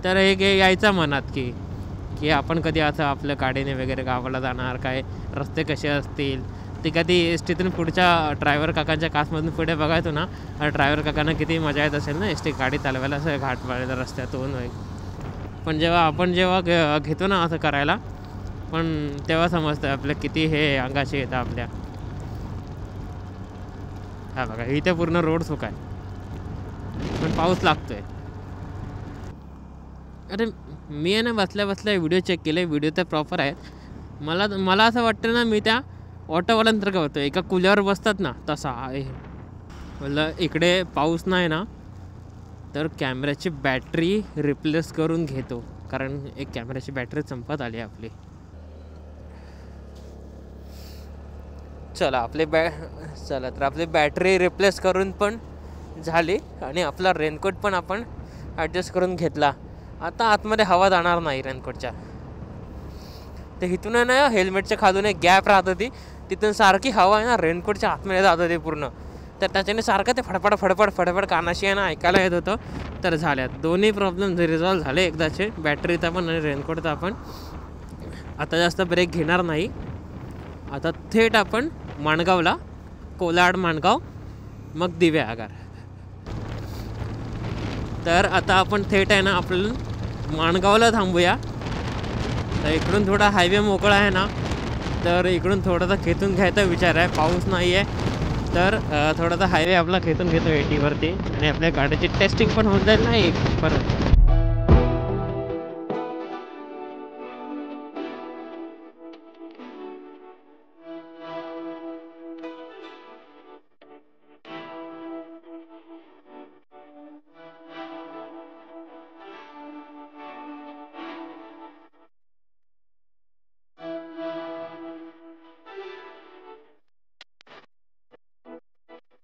तर एक यायचा मनात की आपण कधी असं आपल्या गाडीने वगैरे गावाला जाणार, काय रस्ते कसे असतील. ते कधी एस टीतून पुढच्या ड्रायव्हर काकांच्या कासमधून पुढे बघायचो ना, ड्रायव्हर काकांना किती मजा येत असेल ना एस टी गाडी चालवायला असं घाटमाळ्याच्या रस्त्यातून. पण जेव्हा घेतो ना असं करायला, पण तेव्हा समजतं आपलं किती हे अंगाशी येतं आपल्या. हा बघा इथे पूर्ण रोड सुका आहे पण पाऊस लागतोय. अरे मी आहे ना बसल्या व्हिडिओ चेक केले, व्हिडिओ तर प्रॉपर आहेत. मला असं वाटतं ना मी त्या ऑटोवाल्यांसारखं होतं, एका कुल्यावर बसतात ना तसा आहे. म्हणलं इकडे पाऊस नाही ना तर कॅमेऱ्याची बॅटरी रिप्लेस करून घेतो, कारण एक कॅमेऱ्याची बॅटरी संपत आली आपली. चला तर आपली बॅटरी रिप्लेस करून पण झाली आणि आपला रेनकोट पण आपण ॲडजस्ट करून घेतला. आता आतमध्ये हवा जाणार नाही रेनकोटच्या. ते इथून आहे ना हेल्मेटच्या खालून एक गॅप राहत होती, तिथून सारखी हवा आहे ना रेनकोटच्या आतमध्ये जात होती पूर्ण. तर त्याच्याने सारखं ते फडफड कानाशी आहे ना ऐकायला येत होतं. तर झाल्या दोन्ही प्रॉब्लेम रिझॉल्व झाले एकदाचे, बॅटरीचा पण आणि रेनकोटचा पण. आता जास्त ब्रेक घेणार नाही. आता थेट आपण माणगावला, कोलाड माणगाव मग दिवे आगार. तर आता आपण थेट आहे ना आपल्याला माणगावला थांबूया. तर इकडून थोडा हायवे मोकळा आहे ना, तर इकडून थोडासा खेचून घ्यायचा विचार आहे. पाऊस नाही आहे तर थोडासा हायवे आपला खेचून घेतो 80वरती आणि आपल्या गाडीची टेस्टिंग पण होऊन जाईल ना एक परत.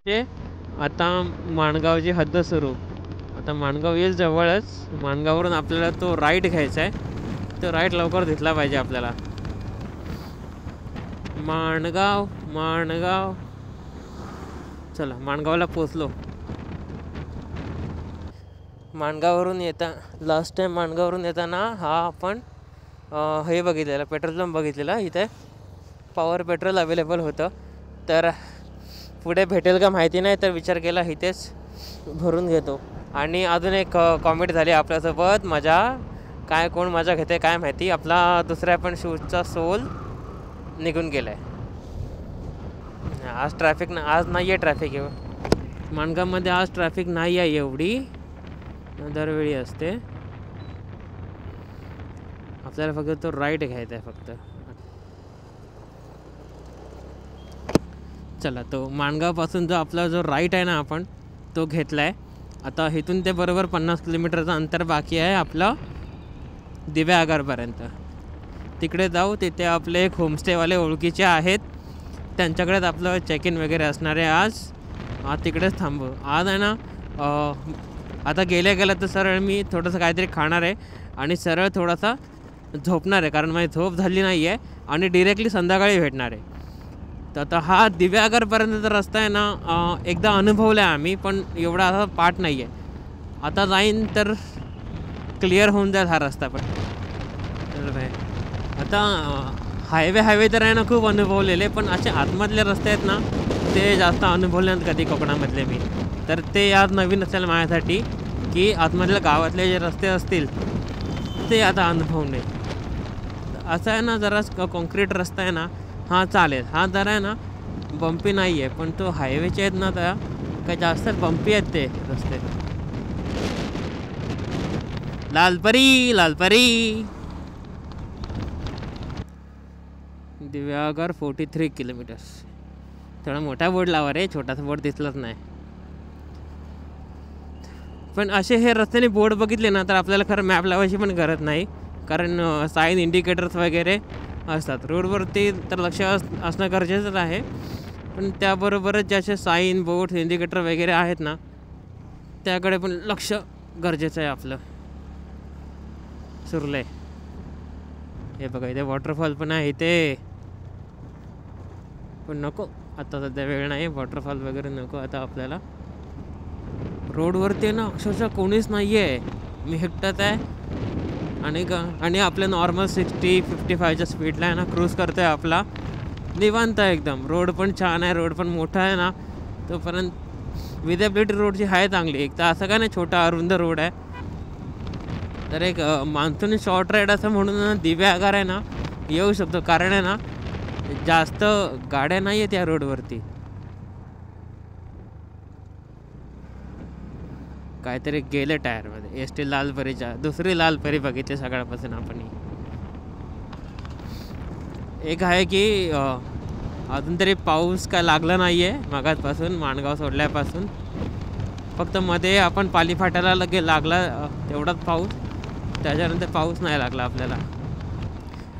ते आता माणगावची हद्द सुरू. आता माणगाव येईल जवळच. माणगाववरून आपल्याला तो राईट घ्यायचा आहे. तो राईट लवकर दिसला पाहिजे आपल्याला. माणगाव चला माणगावला पोचलो. माणगाववरून लास्ट टाईम माणगाववरून येताना हा आपण हे बघितलेलं, पेट्रोल पंप बघितलेला. इथे पॉवर पेट्रोल अवेलेबल होतं. तर पुढे भेटेल का माहिती नाही, तर विचार केला इथेच भरून घेतो. आणि अजून एक कॉमेंट झाली आपल्यासोबत, कोण मजा घेते काय माहिती. आपला दुसऱ्या पण शूजचा सोल निघून गेला आहे. आज नाही आहे ट्रॅफिक. माणगावमध्ये आज ट्रॅफिक नाही आहे एवढी, दरवेळी असते. आपल्याला फक्त तो राईट घ्यायचा आहे फक्त. चला तो माणगावपासून जो राईट आहे ना आपण तो घेतला आहे. आता इथून ते बरोबर 50 किलोमीटरचं अंतर बाकी आहे आपलं दिवे आगारपर्यंत. तिकडे जाऊ. तिथे आपले एक होमस्टेवाले ओळखीचे आहेत, त्यांच्याकडेच आपलं चेक इन वगैरे असणार आहे आज तिकडेच थांबू. आज आहे ना आता गेल्या तर सरळ मी थोडंसं काहीतरी खाणार आहे आणि सरळ थोडासा झोपणार आहे, कारण माझी झोप झाली नाही आहे आणि डिरेक्टली संध्याकाळी भेटणार आहे. तर आता हा दिव्यागरपर्यंतचा रस्ता आहे ना एकदा अनुभवला आहे आम्ही, पण एवढा असा पाठ नाही आहे. आता जाईन तर क्लिअर होऊन जाईल हा रस्ता. पण आता हायवे तर आहे ना खूप अनुभवलेले, पण असे आतमधले रस्ते आहेत ना ते जास्त अनुभवले नाहीत कधी कोकणामधले मी. तर ते आज नवीन असेल माझ्यासाठी की आतमधल्या गावातले जे रस्ते असतील ते आता अनुभवणे. असं आहे ना जरा कॉन्क्रीट रस्ता आहे ना हा चालेल. हा जरा आहे ना बंपी नाही आहे, पण तो हायवेचे आहेत ना त्या काही जास्त बंपी आहेत ते रस्ते. लालपरी लालपरी. दिव्यागर 43 किलोमीटर्स. थोडा मोठा बोर्ड लावा रे, छोटासा बोर्ड दिसलाच नाही. पण असे हे रस्त्याने बोर्ड बघितले ना तर आपल्याला खरं मॅप लावायची पण गरज नाही, कारण साईन इंडिकेटर्स वगैरे असतात रोडवरती, तर लक्ष असणं गरजेचंच आहे. पण त्याबरोबरच ज्याचे साईन बोर्ड इंडिकेटर वगैरे आहेत ना त्याकडे पण लक्ष गरजेचं आहे आपलं. सुरले हे बघा, इथे वॉटरफॉल पण आहे इथे, पण नको आता, सध्या वेळ नाही वॉटरफॉल वगैरे नको आता आपल्याला. रोडवरती ना अक्षरशः कोणीच नाही आहे, मी एकटाच आहे. आणि आपल्या नॉर्मल 60-55च्या स्पीडला आहे ना क्रूज करतो आहे आपला, निवांत आहे एकदम. रोड पण छान आहे, रोड पण मोठा आहे ना, तोपर्यंत विजिबिलिटी रोडची आहे चांगली. एक तर असं काय नाही छोटा अरुंद रोड आहे, तर एक मान्सून शॉर्ट राईड असं म्हणून दिव्यागर आहे ना येऊ शकतो, कारण आहे ना जास्त गाड्या नाही आहेत या रोडवरती. काहीतरी गेलं टायरमध्ये. एस टी लालपरीच्या दुसरी लालपरी बघितली सगळ्यापासून आपण. एक आहे की अजून तरी पाऊस काय लागला नाही आहे मागासपासून, माणगाव सोडल्यापासून. फक्त मध्ये आपण पाली फाट्याला लागला तेवढाच पाऊस, त्याच्यानंतर पाऊस नाही लागला आपल्याला.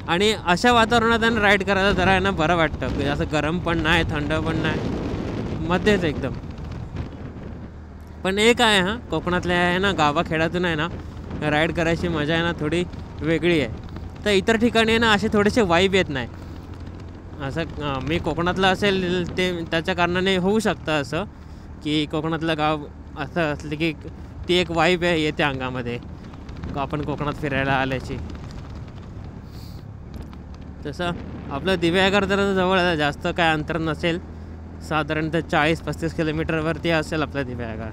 आणि अशा वातावरणात राईड करायला जरा आहे ना बरं वाटतं, असं गरम पण नाही थंड पण नाही, मध्येच एकदम. पण एक आहे कोकणातल्या आहे ना गावाखेड्यातून आहे ना राईड करायची मजा आहे ना थोडी वेगळी आहे. तर इतर ठिकाणी आहे ना असे थोडेसे वाईब येत नाही. असं मी कोकणातलं असेल ते त्याच्या कारणाने होऊ शकतं असं, की कोकणातलं गाव असं असलं की ती एक वाईब येते अंगामध्ये आपण कोकणात फिरायला आल्याची. तसं आपलं दिव्यागर जर जवळ जास्त काय अंतर नसेल, साधारणतः 40-35 किलोमीटरवरती असेल आपलं दिव्यागर.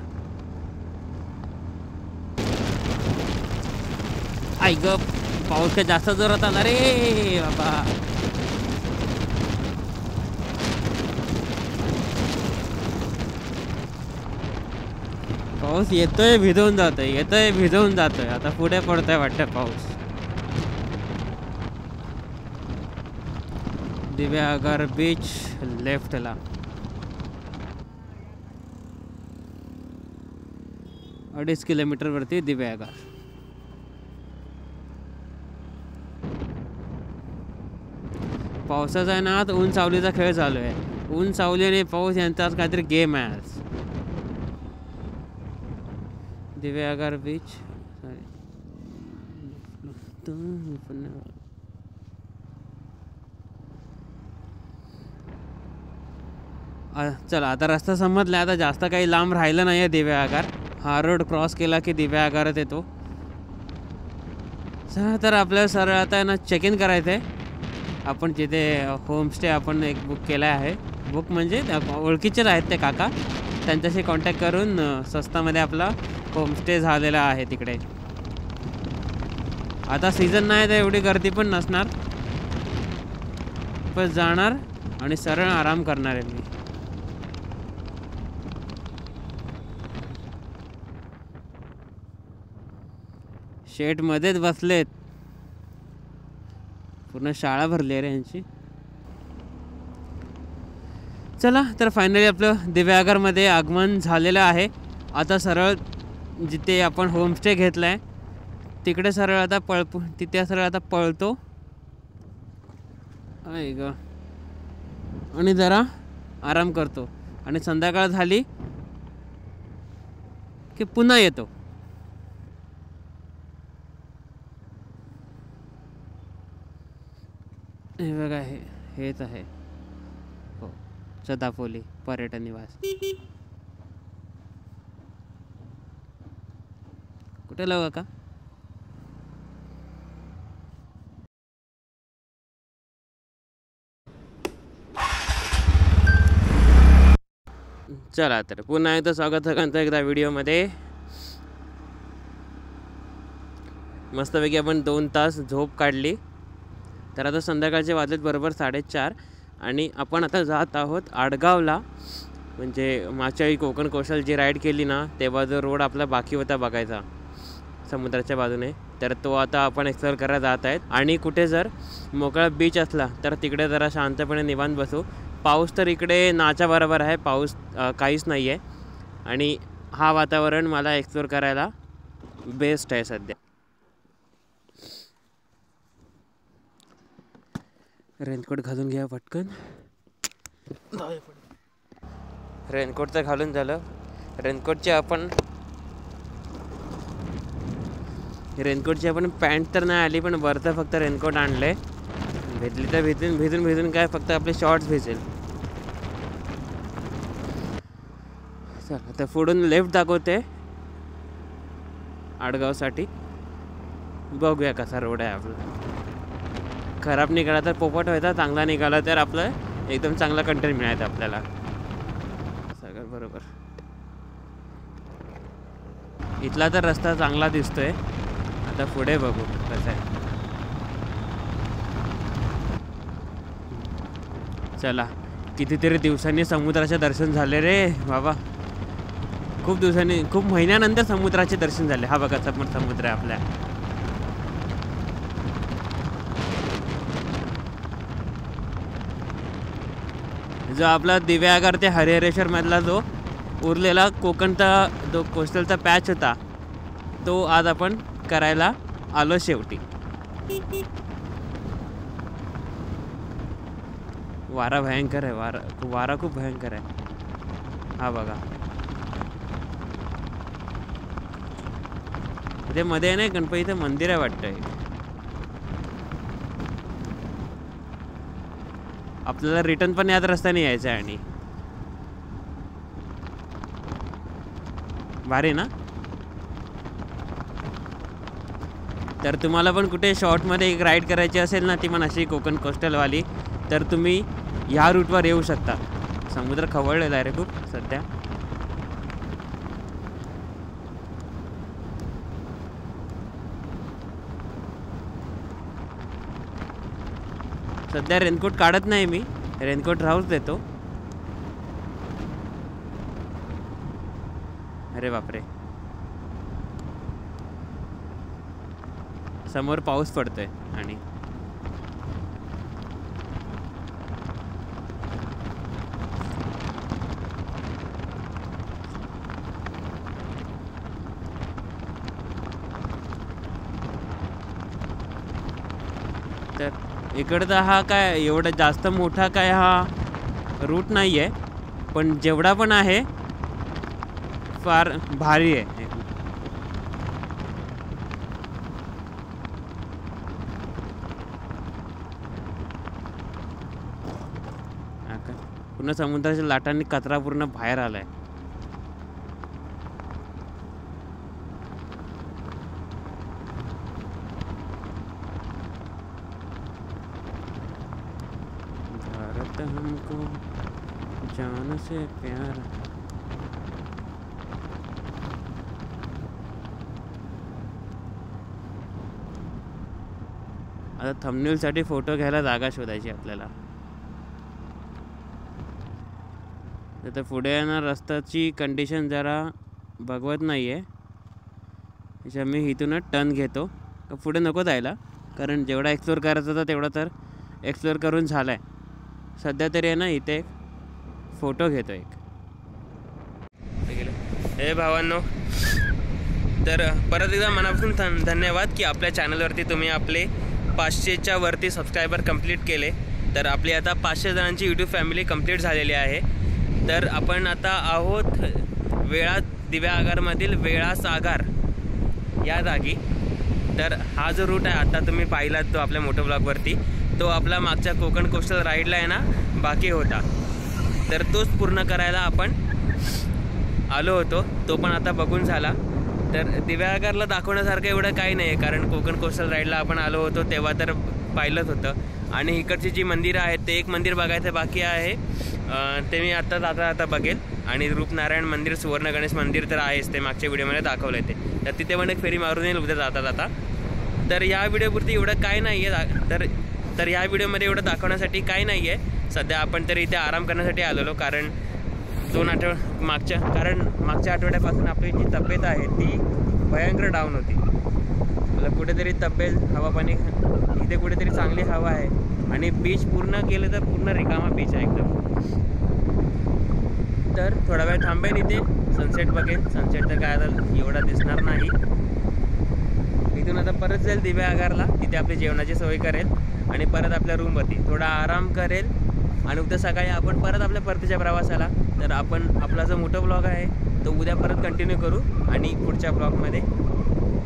आई ग, पाऊस काय जास्त जोरात आला रे बाबा. पाऊस येतोय भिजवून जातोय, येतोय भिजवून जातोय. आता पुढे पडतोय वाटतं पाऊस. दिव्यागर बीच लेफ्टला. अडीच किलोमीटरवरती दिव्यागर. पावसाचा आहे ना, आता ऊन सावलीचा खेळ चालू आहे. ऊन सावली आणि पाऊस यांचाच काहीतरी गेम आहे आज. दिव्यागर बीच. चला आता रस्ता समजला, आता जास्त काही लांब राहिलं नाही आहे दिव्यागर. हा रोड क्रॉस केला की दिव्यागरात येतो. चला तर आपल्याला सरळ आता ना चेक इन करायचं आहे. आपण जिथे होमस्टे आपण एक बुक केला आहे, बुक म्हणजे ओळखीचेच आहेत ते काका, त्यांच्याशी कॉन्टॅक्ट करून स्वस्तामध्ये आपला होमस्टे झालेला आहे तिकडे. आता सीझन नाही तर एवढी गर्दी पण नसणार, पण जाणार आणि सरळ आराम करणार आहे मी. शेडमध्येच बसलेत, पूर्ण शाळा भरली आहे रे यांची. चला तर फायनली आपलं दिव्यागरमध्ये आगमन झालेलं आहे. आता सरळ जिथे आपण होमस्टे घेतला आहे तिकडे सरळ आता तिथे सरळ आता पळतो आहे ग, आणि जरा आराम करतो, आणि संध्याकाळ झाली की पुन्हा येतो. हे बघा, हेच आहे हो, सदाफोली पर्यटन निवास. कुठे लावू का? चला तर पुन्हा एकदा स्वागत आहे एकदा व्हिडिओमध्ये. मस्तपैकी आपण 2 तास झोप काढली. तर आता संध्याकाळचे वाजलेत बरोबर 4:30, आणि आपण आता जात आहोत आडगावला. म्हणजे मागच्या वेळी कोकण कौशल जी राईड केली ना तेव्हा जो रोड आपला बाकी होता बघायचा, समुद्राच्या बाजूने, तर तो आता आपण एक्सप्लोअर करायला जात आहेत. आणि कुठे जर मोकळा बीच असला तर तिकडे जरा शांतपणे निवांत बसू. पाऊस तर इकडे नाच्या बरोबर आहे, पाऊस काहीच नाही आहे. आणि हा वातावरण मला एक्सप्लोअर करायला बेस्ट आहे सध्या. रेनकोट घालून घ्या पटकन. रेनकोट तर घालून झालं. रेनकोटची आपण पॅन्ट तर नाही आली, पण वरचं फक्त रेनकोट आणले. भिजली तर भिजून काय, फक्त आपले शॉर्ट्स भिजेल. चल आता पुढून लेफ्ट दाखवते आडगावसाठी. बघूया कसा रोड आहे आपला. खराब निघाला तर पोपट व्हायचा, चांगला निघाला तर आपलं एकदम चांगला कंटेंट मिळायचा आपल्याला. सगळं बरोबर. इथला तर रस्ता चांगला दिसतोय. आता पुढे बघू कसं आहे. चला, कितीतरी दिवसांनी समुद्राचे दर्शन झाले रे बाबा. खूप महिन्यानंतर समुद्राचे दर्शन झाले. हा बघा समुद्र आहे आपल्या. जो आपला दिव्यागार ते हरिहरेश्वर मधला जो उरलेला कोकणचा जो कोस्टलचा पॅच होता, तो आज आपण करायला आलो शेवटी. वारा भयंकर आहे. वारा खूप भयंकर आहे. हा बघा, ते मध्ये नाही गणपतीचं मंदिर आहे वाटतंय. आपल्याला रिटर्न पण याच रस्त्याने यायचं आहे. आणि भारी ना. तर तुम्हाला पण कुठे शॉर्टमध्ये एक राईड करायची असेल ना, ती पण अशी कोकण कोस्टलवाली, तर तुम्ही ह्या रूटवर येऊ शकता. समुद्र खवळलेला आहे रे खूप सध्या. सध्या रेनकोट काढत नाही मी, रेनकोट राहूच देतो. अरे बापरे, समोर पाऊस पडतोय. आणि तर इकडचा हा काय एवढा जास्त मोठा काय हा रूट नाही आहे, पण जेवढा पण आहे फार भारी आहे. पूर्ण समुद्राच्या लाटांनी कचरा पूर्ण बाहेर आलाय. भारत हमको जान से प्यार. आता थंबनेल साठी फोटो घ्यायला जागा शोधायची आपल्याला. तर पुढे येणार रस्त्याची कंडिशन जरा बघवत नाही आहे. त्याच्या मी इथूनच टर्न घेतो. पुढे नको जायला, कारण जेवढा एक्सप्लोअर करायचा होता तेवढा तर एक्सप्लोअर करून झाला आहे. सध्या तरी आहे ना, इथे एक फोटो घेतो एक. हे भावांनो, तर परत एकदा मनापासून धन्यवाद की आपल्या चॅनलवरती तुम्ही आपले 500च्या वरती सबस्क्रायबर कंप्लीट केले. तर आपली आता 500 जणांची यूट्यूब फॅमिली कंप्लीट झालेली आहे. तर आपण आता आहोत दिव्यागारमधील वेळासागर या जागी. तर हा जो रूट आहे आता तुम्ही पाहिलात तो आपल्या मोटो ब्लॉगवरती, तो आपला मागच्या कोकण कोस्टल राईडला आहे ना बाकी होता. तर तोच पूर्ण करायला आपण आलो होतो. तो पण आता बघून झाला. तर दिव्यागारला दाखवण्यासारखं एवढं काही नाही आहे, कारण कोकण कोस्टल राईडला आपण आलो होतो तेव्हा तर पाहिलंच होतं. आणि इकडची जी मंदिरं आहेत ते एक मंदिर बघायचं बाकी आहे, ते मी आता बघेल. आणि रूपनारायण मंदिर, सुवर्ण गणेश मंदिर तर आहेच, ते मागच्या व्हिडिओमध्ये दाखवलं आहे. ते तर तिथे पण एक फेरी मारून येईल उद्या जाता. तर या व्हिडिओपुरती एवढं काय नाही आहे. तर या व्हिडिओमध्ये एवढं दाखवण्यासाठी काही नाही आहे. सध्या आपण तरी इथे आराम करण्यासाठी आलेलो, कारण मागच्या आठवड्यापासून आपली जी तब्येत आहे ती भयंकर डाऊन होती. मतलब कुठेतरी तब्येत हवा पाणी इथे कुठेतरी चांगली हवा आहे आणि बीच पूर्ण केलं तर पूर्ण रिकामा बीच आहे एकदम. तर थोडा वेळ थांबेन इथे, सनसेट बघेन. सनसेट तर काय आता एवढा दिसणार नाही. इथून आता परत जाईल दिव्या आगारला, तिथे आपली जेवणाची सोय करेल आणि परत आपल्या रूमवरती थोडा आराम करेल आणि उद्या सकाळी आपण परत आपल्या परतीच्या प्रवासाला. तर आपण आपला जो मोठा ब्लॉग आहे तो उद्या परत कंटिन्यू करू आणि पुढच्या ब्लॉगमध्ये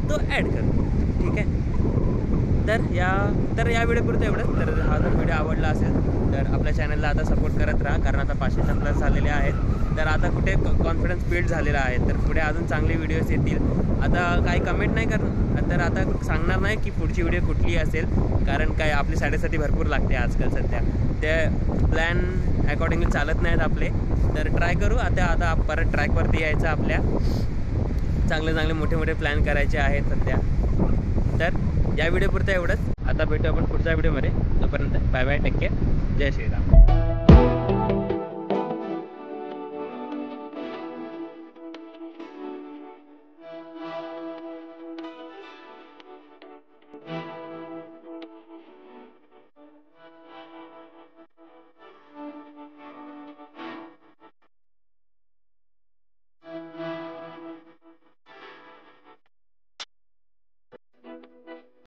तो ॲड करू. ठीक आहे. तर या व्हिडिओपुरतं एवढंच. तर हा जर व्हिडिओ आवडला असेल तर आपल्या चॅनलला आता सपोर्ट करत राहा, कारण आता 500च्या प्लस झालेले आहेत. तर आता कुठे कॉन्फिडन्स बिल्ड झालेला आहे, तर पुढे अजून चांगले व्हिडिओज येतील. आता काही कमेंट नाही करणार, तर आता सांगणार नाही की पुढची व्हिडिओ कुठली असेल, कारण काय आपली साडेसाती भरपूर लागते आजकाल सध्या. ते प्लॅन अकॉर्डिंगली चालत नाहीत आपले. तर ट्राय करू आता परत ट्रॅकवरती यायचं. आपल्या चांगले मोठे प्लॅन करायचे आहेत सध्या. तर या व्हिडिओपुरतं एवढंच. आता भेटू आपण पुढच्या व्हिडिओमध्ये. तोपर्यंत बाय बाय, टेक केअर, जय श्रीराम.